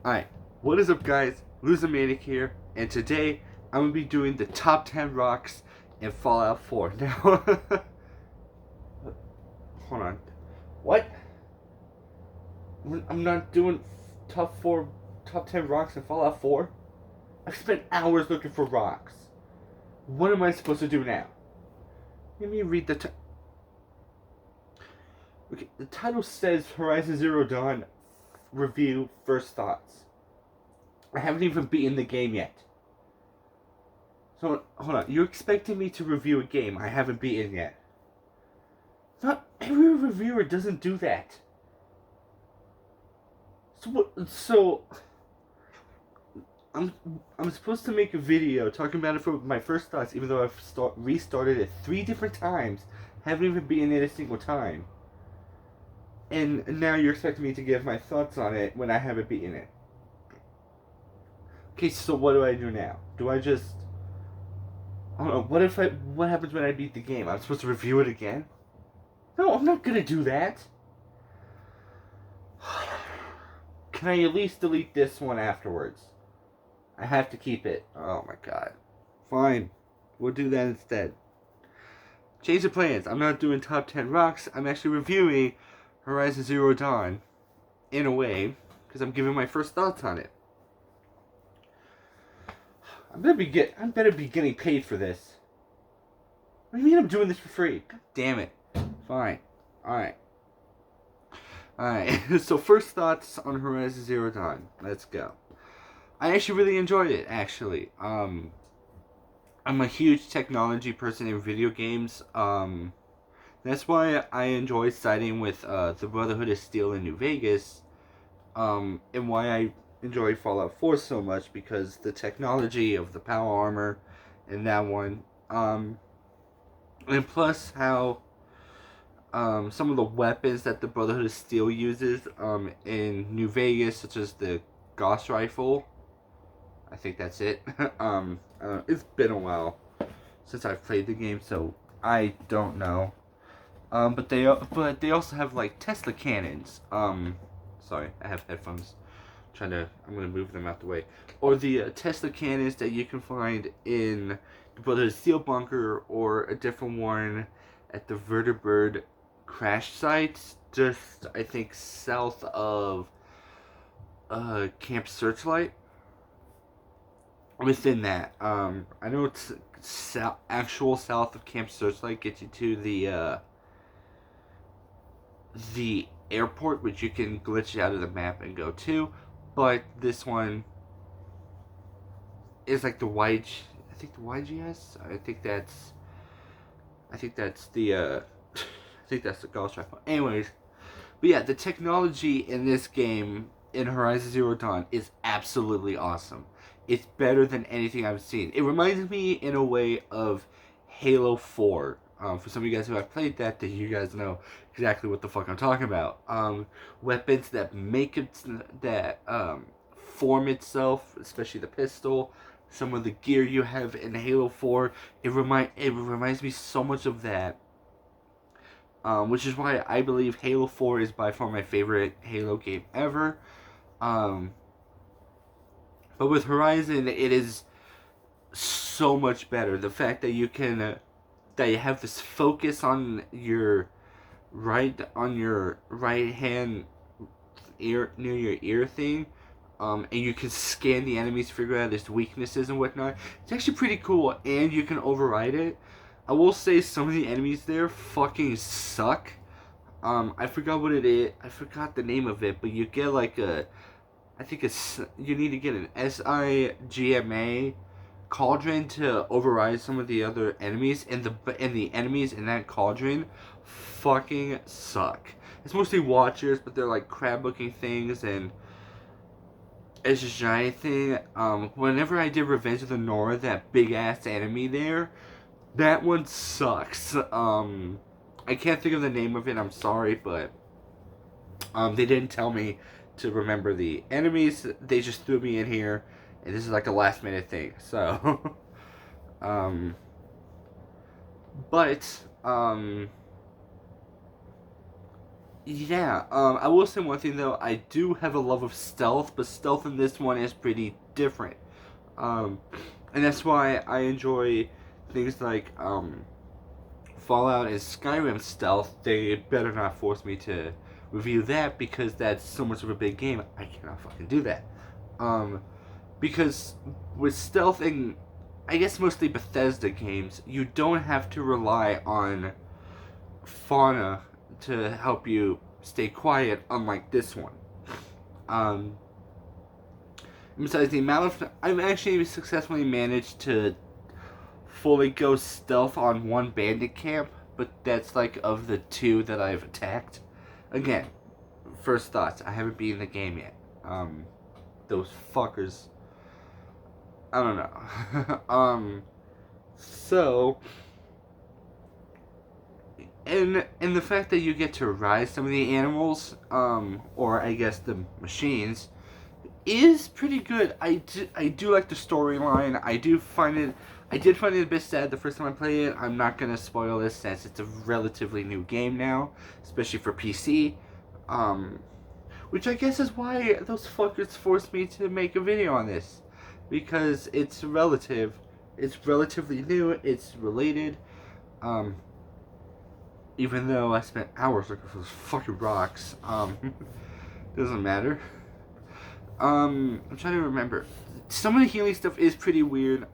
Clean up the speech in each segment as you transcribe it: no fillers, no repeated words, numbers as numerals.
Alright, what is up guys? Losomaniac here, and today I'm going to be doing the top 10 rocks in Fallout 4. Now, hold on. What? I'm not doing top 10 rocks in Fallout 4? I've spent hours looking for rocks. What am I supposed to do now? Let me read the okay, the title says Horizon Zero Dawn Review First Thoughts. I haven't even beaten the game yet. So, hold on. You're expecting me to review a game I haven't beaten yet. Not every reviewer doesn't do that. So I'm supposed to make a video talking about it for my first thoughts, even though I've restarted it 3 different times, haven't even beaten it a single time. And now you're expecting me to give my thoughts on it when I haven't beaten it. Okay, so what do I do now? Do I just... I don't know, what happens when I beat the game? I'm supposed to review it again? No, I'm not gonna do that. Can I at least delete this one afterwards? I have to keep it. Oh my god. Fine. We'll do that instead. Change of plans. I'm not doing top 10 rocks. I'm actually reviewing Horizon Zero Dawn. In a way. Because I'm giving my first thoughts on it. I better be getting paid for this. What do you mean I'm doing this for free? God damn it. Fine. Alright. Alright. So first thoughts on Horizon Zero Dawn. Let's go. I actually really enjoyed it, actually. I'm a huge technology person in video games. That's why I enjoy siding with the Brotherhood of Steel in New Vegas. And why I enjoy Fallout 4 so much, because the technology of the power armor in that one, and plus how some of the weapons that the Brotherhood of Steel uses in New Vegas, such as the Gauss rifle. I think that's it. It's been a while since I've played the game, so I don't know. But they also have like Tesla cannons. Sorry, I have headphones. I'm gonna move them out the way. Or the Tesla cannons that you can find in the Brotherhood Steel bunker, or a different one at the Vertibird crash site, just I think south of Camp Searchlight. Within that, I know it's actual south of Camp Searchlight gets you to the airport, which you can glitch out of the map and go to. But this one is like the YG. I think the YGS. I think that's the. I think that's the Gauss rifle. Anyways, but yeah, the technology in this game in Horizon Zero Dawn is absolutely awesome. It's better than anything I've seen. It reminds me in a way of Halo 4. For some of you guys who have played that, you guys know exactly what the fuck I'm talking about. Weapons that make it, that form itself, especially the pistol. Some of the gear you have in Halo 4, it reminds me so much of that. Which is why I believe Halo 4 is by far my favorite Halo game ever. But with Horizon, it is so much better. The fact that you can, that you have this focus on your right hand ear, near your ear thing, and you can scan the enemies, figure out its weaknesses and whatnot. It's actually pretty cool, and you can override it. I will say some of the enemies there fucking suck. I forgot what it is. I forgot the name of it, but you get like you need to get an SIGMA cauldron to override some of the other enemies, and the enemies in that cauldron fucking suck. It's mostly watchers, but they're like crab-looking things, and it's a giant thing. Whenever I did Revenge of the Nora, that big ass enemy there, that one sucks. I can't think of the name of it. I'm sorry, but they didn't tell me to remember the enemies. They just threw me in here, and this is like a last minute thing. So, um, but Yeah, I will say one thing though. I do have a love of stealth, but stealth in this one is pretty different. Um, and that's why I enjoy things like Fallout and Skyrim stealth. They better not force me to review that because that's so much of a big game. I cannot fucking do that. Um, because with stealth and I guess mostly Bethesda games, you don't have to rely on fauna to help you stay quiet, unlike this one. Um, Besides the amount of I've actually successfully managed to fully go stealth on one bandit camp, but that's like of the two that I've attacked. Again, first thoughts. I haven't beaten the game yet. Those fuckers. I don't know. So, and the fact that you get to ride some of the animals, or I guess the machines, is pretty good. I do like the storyline. I did find it a bit sad the first time I played it. I'm not gonna spoil this since it's a relatively new game now, especially for PC. Um, which I guess is why those fuckers forced me to make a video on this, because it's relative. It's relatively new. It's related. Um, Even though I spent hours looking for those fucking rocks. Doesn't matter. I'm trying to remember. Some of the healing stuff is pretty weird.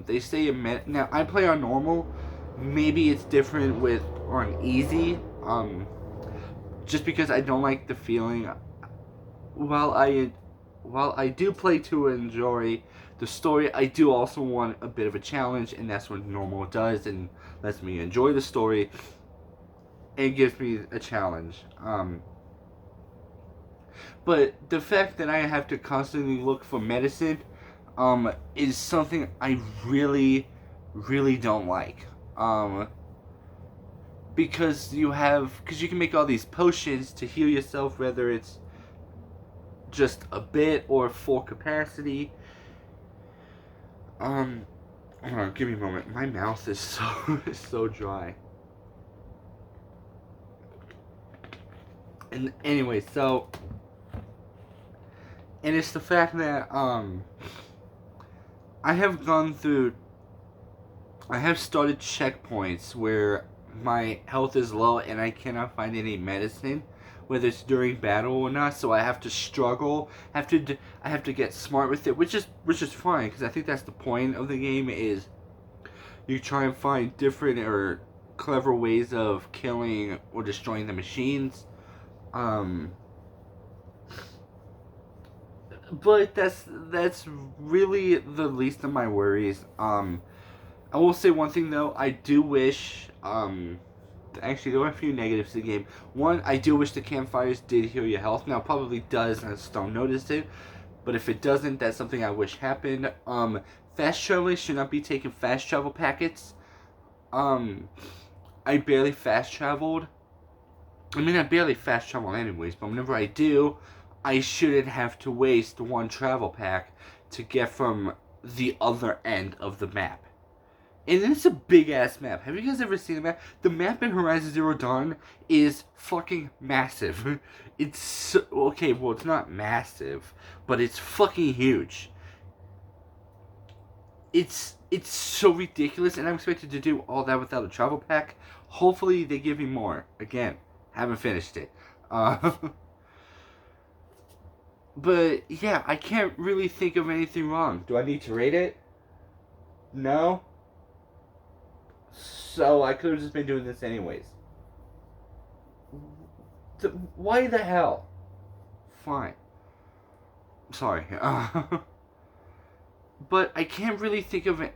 They say now I play on normal. Maybe it's different with on easy. Just because I don't like the feeling. While I, while I do play to enjoy the story, I do also want a bit of a challenge, and that's what normal does, and lets me enjoy the story. And gives me a challenge. But the fact that I have to constantly look for medicine, is something I really, really don't like. Because because you can make all these potions to heal yourself, whether it's just a bit or full capacity. Hold on, give me a moment. My mouth is so is so dry. And anyway, and it's the fact that I have gone through I have started checkpoints where my health is low and I cannot find any medicine, whether it's during battle or not. So I have to struggle. I have to get smart with it, which is fine because I think that's the point of the game is you try and find different or clever ways of killing or destroying the machines. But that's really the least of my worries. I will say one thing though. I do wish. Actually, there were a few negatives to the game. One, I do wish the campfires did heal your health. Now, it probably does, and I just don't notice it. But if it doesn't, that's something I wish happened. Fast travelers should not be taking fast travel packets. I barely fast traveled. I mean, I barely fast travel anyways, but whenever I do, I shouldn't have to waste one travel pack to get from the other end of the map. And it's a big ass map. Have you guys ever seen the map? The map in Horizon Zero Dawn is fucking massive. It's so, okay, well, it's not massive, but it's fucking huge. It's so ridiculous, and I'm expected to do all that without a travel pack. Hopefully, they give me more. Again, haven't finished it. But yeah, I can't really think of anything wrong. Do I need to rate it? No. So I could have just been doing this anyways. Why the hell? Fine. Sorry. But I can't really think of it.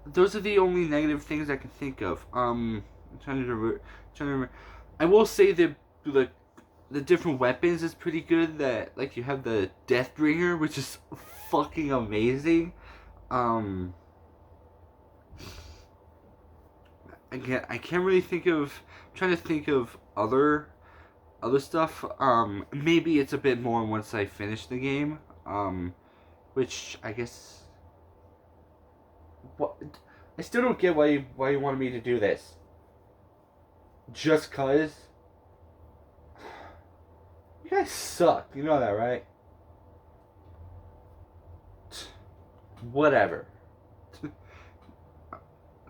Those are the only negative things I can think of. I'm trying to remember. I will say that the different weapons is pretty good. That like you have the Deathbringer, which is fucking amazing. Again, I can't really think of. I'm trying to think of other stuff. Maybe it's a bit more once I finish the game. Which I guess. What? I still don't get why you wanted me to do this. Just cause. guys suck. You know that, right? Whatever.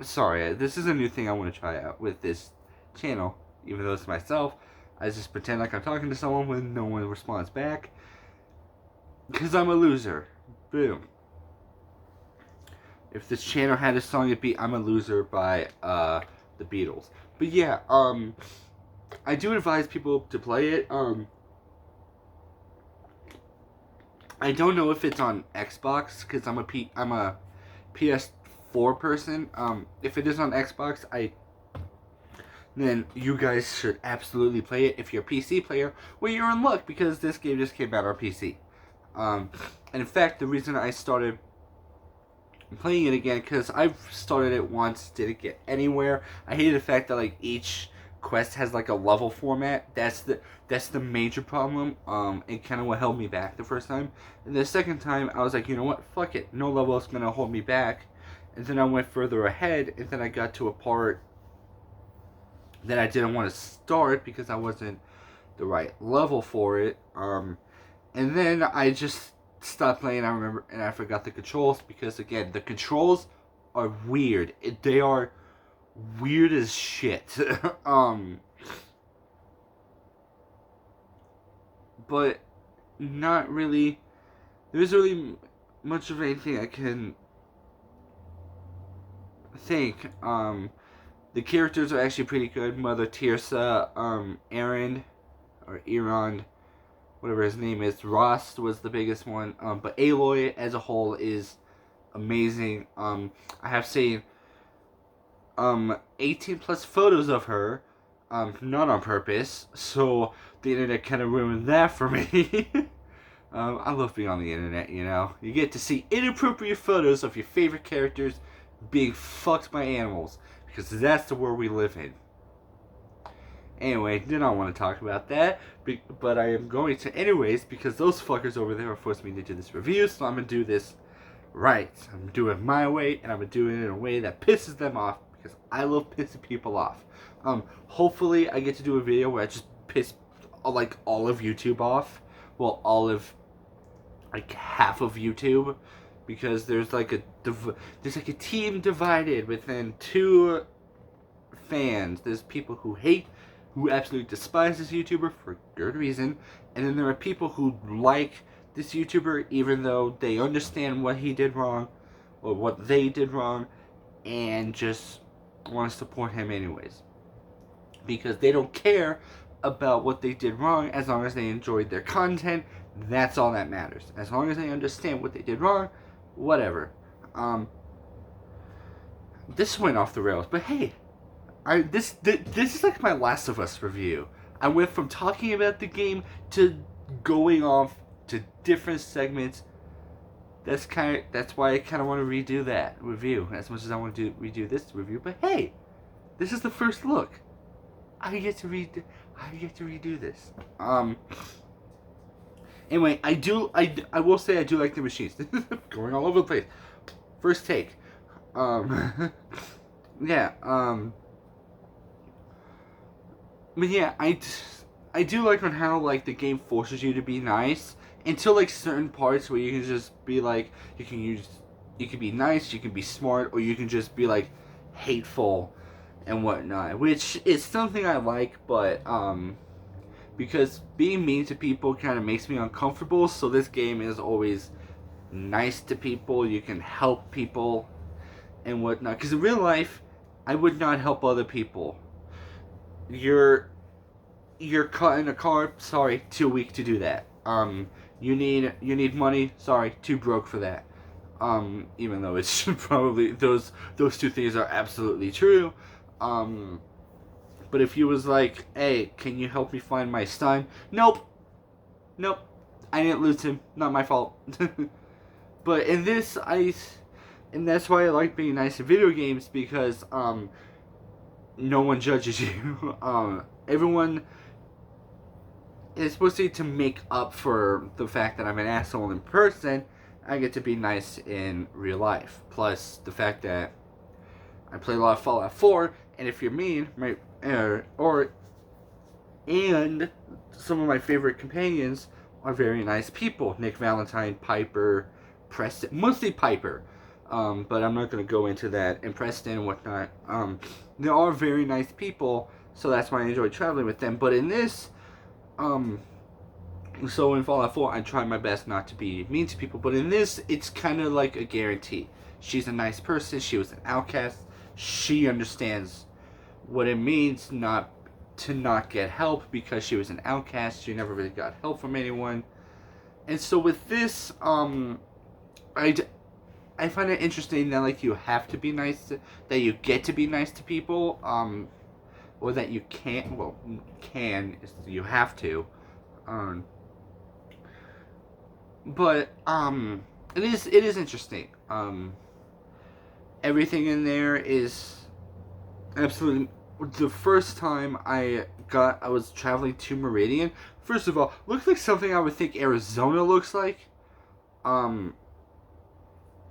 Sorry, this is a new thing I want to try out with this channel. Even though it's myself, I just pretend like I'm talking to someone when no one responds back. Because I'm a loser. Boom. If this channel had a song, it'd be I'm a Loser by the Beatles. But yeah, I do advise people to play it. I don't know if it's on Xbox, because I'm a PS4 person. If it is on Xbox, then you guys should absolutely play it. If you're a PC player, well, you're in luck, because this game just came out on PC. And in fact, the reason I started playing it again, because I've started it once, didn't get anywhere. I hated the fact that like each quest has like a level format. That's the major problem. And kind of what held me back the first time. And the second time, I was like, you know what, fuck it, no level is gonna hold me back. And then I went further ahead, and then I got to a part that I didn't want to start because I wasn't the right level for it. And then I just stopped playing. I remember, and I forgot the controls, because again, the controls are weird. They are weird as shit. But not really. There's really much of anything I can think. The characters are actually pretty good. Mother Tirsa, Aaron, or Iran, whatever his name is. Ross was the biggest one. But Aloy as a whole is amazing. I have seen 18 plus photos of her, not on purpose, so the internet kind of ruined that for me. I love being on the internet, you know. You get to see inappropriate photos of your favorite characters being fucked by animals, because that's the world we live in. Anyway, did not want to talk about that, but I am going to anyways, because those fuckers over there are forcing me to do this review, so I'm going to do this right. I'm going to do it my way, and I'm going to do it in a way that pisses them off, because I love pissing people off. Hopefully I get to do a video where I just piss, like, all of YouTube off. Well, all of, like, half of YouTube, because there's like a team divided within two fans. There's people who absolutely despise this YouTuber for good reason, and then there are people who like this YouTuber even though they understand what he did wrong, or what they did wrong, and just want to support him anyways, because they don't care about what they did wrong. As long as they enjoyed their content, that's all that matters. As long as they understand what they did wrong, whatever. This went off the rails, but hey, this is like my Last of Us review. I went from talking about the game to going off to different segments. That's why I kind of want to redo that review as much as I want to redo this review. But hey, this is the first look. I get to redo this. Anyway, I will say I do like the machines. Going all over the place. First take. Yeah, but yeah, I do like on how, like, the game forces you to be nice until, like, certain parts where you can just be like, you can be nice, you can be smart, or you can just be like hateful and whatnot, which is something I like, but because being mean to people kind of makes me uncomfortable. So this game is always nice to people. You can help people and whatnot, because in real life I would not help other people. You're caught in a car, sorry, too weak to do that. You need money, sorry, too broke for that. Even though it's probably those two things are absolutely true. But if you was like, hey, can you help me find my son? Nope, I didn't lose him, not my fault. But in this, and that's why I like being nice in video games, because no one judges you. Everyone is supposed to make up for the fact that I'm an asshole in person. I get to be nice in real life. Plus the fact that I play a lot of Fallout 4, and if you're mean, or And some of my favorite companions are very nice people. Nick Valentine, Piper, Preston, mostly Piper. But I'm not going to go into that. And Preston and whatnot. They are very nice people, so that's why I enjoy traveling with them. But in this, so in Fallout 4, I try my best not to be mean to people. But in this, it's kind of like a guarantee. She's a nice person. She was an outcast. She understands what it means not to not get help because she was an outcast. She never really got help from anyone. And so with this, I find it interesting that like you have to be nice to, that you get to be nice to people, or that you can't. Well, can is you have to, but it is interesting. Everything in there is absolutely. The first time I was traveling to Meridian. First of all, looks like something I would think Arizona looks like. Even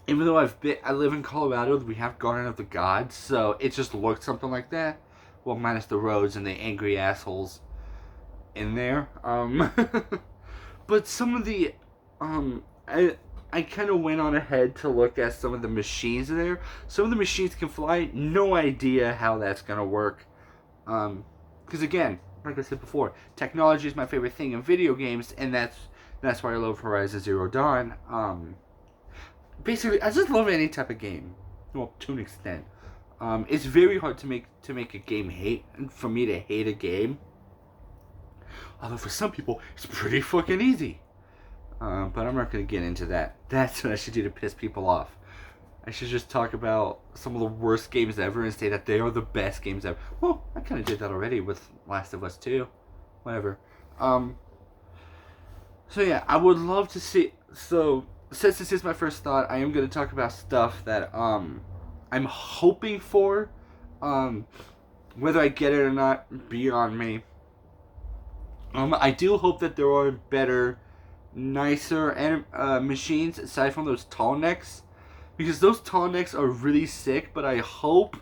though I live in Colorado, we have Garden of the Gods, so it just looked something like that. Well, minus the roads and the angry assholes in there. But some of the, I kind of went on ahead to look at some of the machines there. Some of the machines can fly. No idea how that's gonna work. Because again, like I said before, technology is my favorite thing in video games, and that's why I love Horizon Zero Dawn. Basically, I just love any type of game. Well, to an extent. It's very hard to make a game for me to hate a game. Although for some people, it's pretty fucking easy. But I'm not going to get into that. That's what I should do to piss people off. I should just talk about some of the worst games ever and say that they are the best games ever. Well, I kind of did that already with Last of Us 2. Whatever. So yeah, I would love to see... So, since this is my first thought, I am going to talk about stuff that I'm hoping for. Whether I get it or not, be on me. I do hope that there are better, nicer machines aside from those tall necks, because those tall necks are really sick. But I hope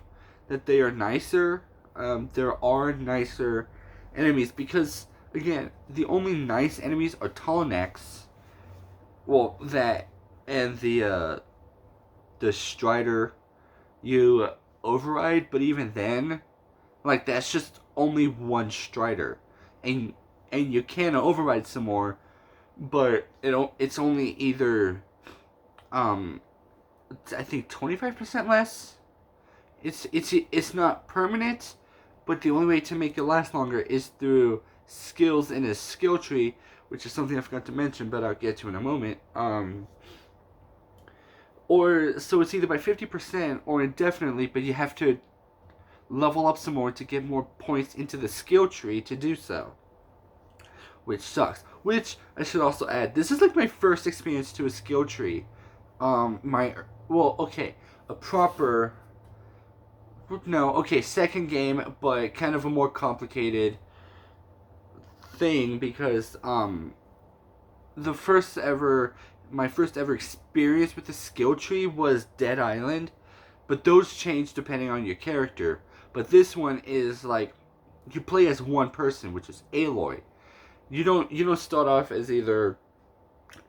that they are nicer. There are nicer enemies, because again, the only nice enemies are tall necks. Well, that and the Strider you override, but even then, like, that's just only one Strider, and you can override some more, but it's only either I think 25% less. It's not permanent, but the only way to make it last longer is through skills in a skill tree, which is something I forgot to mention, but I'll get to in a moment. Or so it's either by 50% or indefinitely, but you have to level up some more to get more points into the skill tree to do so, which sucks. Which I should also add, this is like my first experience to a skill tree. Second game, but kind of a more complicated thing, because my first ever experience with the skill tree was Dead Island, but those change depending on your character. But this one is like, you play as one person, which is Aloy. You don't start off as either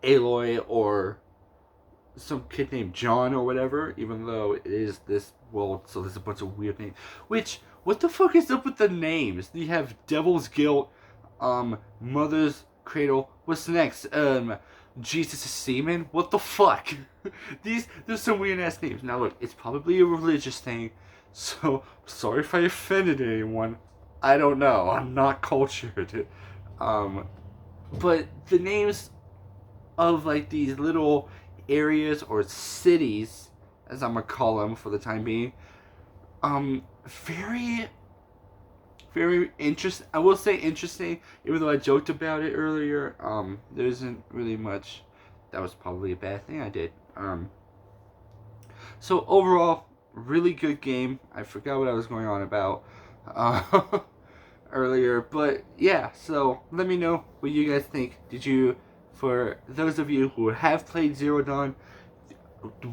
Aloy or some kid named John or whatever, even though it is this world, so there's a bunch of weird names. Which, what the fuck is up with the names? You have Devil's Guilt, Mother's Cradle. What's next? Jesus' Semen? What the fuck? There's some weird ass names. Now look, it's probably a religious thing, so sorry if I offended anyone. I don't know. I'm not cultured. But the names of like these little areas or cities, as I'm gonna call them for the time being, very, very interesting. I will say interesting, even though I joked about it earlier. There isn't really much. That was probably a bad thing I did. So overall, really good game. I forgot what I was going on about earlier, but yeah. So let me know what you guys think. For those of you who have played Zero Dawn,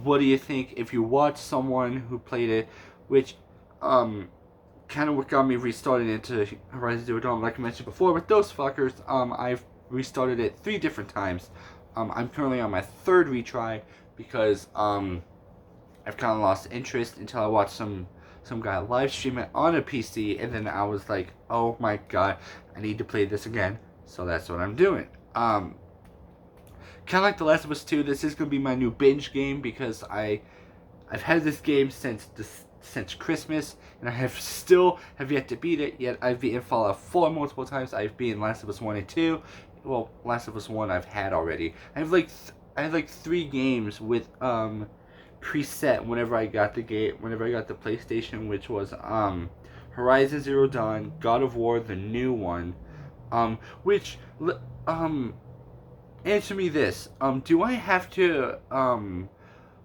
what do you think? If you watch someone who played it, which kind of what got me restarted into Horizon Zero Dawn, like I mentioned before, with those fuckers. I've restarted it 3 different times. I'm currently on my 3rd retry because I've kind of lost interest until I watched some guy live stream it on a PC, and then I was like, oh my god, I need to play this again. So that's what I'm doing. Kind of like The Last of Us 2, this is gonna be my new binge game because I've had this game since Christmas, and I have yet to beat it. Yet I've beaten Fallout 4 multiple times. I've beaten Last of Us 1 and 2. Well, Last of Us 1 I've had already. I have like 3 games with preset whenever I got the PlayStation, which was Horizon Zero Dawn, God of War, the new one. Which answer me this: do I have to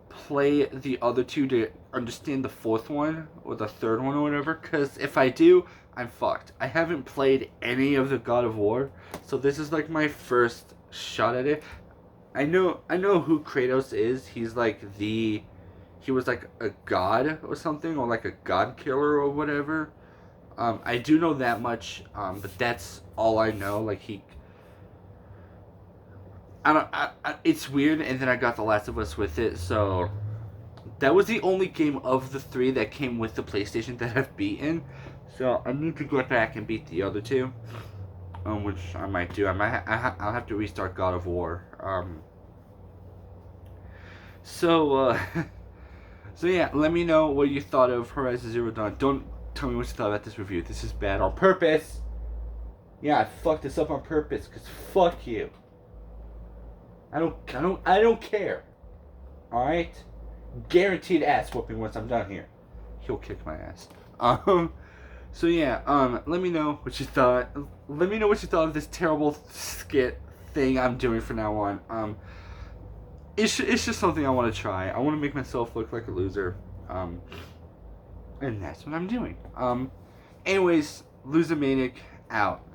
play the other 2 to understand the 4th one or the 3rd one or whatever? Because if I do, I'm fucked. I haven't played any of the God of War, so this is like my first shot at it. I know who Kratos is. He's like he was like a god or something, or like a god killer or whatever. I do know that much, but that's all I know. Like it's weird, and then I got The Last of Us with it, so that was the only game of the 3 that came with the PlayStation that I've beaten. So I need to go back and beat the other 2, which I might do. I'll have to restart God of War. So yeah, let me know what you thought of Horizon Zero Dawn. Don't tell me what you thought about this review. This is bad on purpose. Yeah, I fucked this up on purpose, cause fuck you. I don't care. All right, guaranteed ass whooping once I'm done here. He'll kick my ass. So yeah, let me know what you thought. Let me know what you thought of this terrible skit thing I'm doing from now on. It's just something I want to try. I want to make myself look like a loser. And that's what I'm doing. Anyways, Loser Maniac out.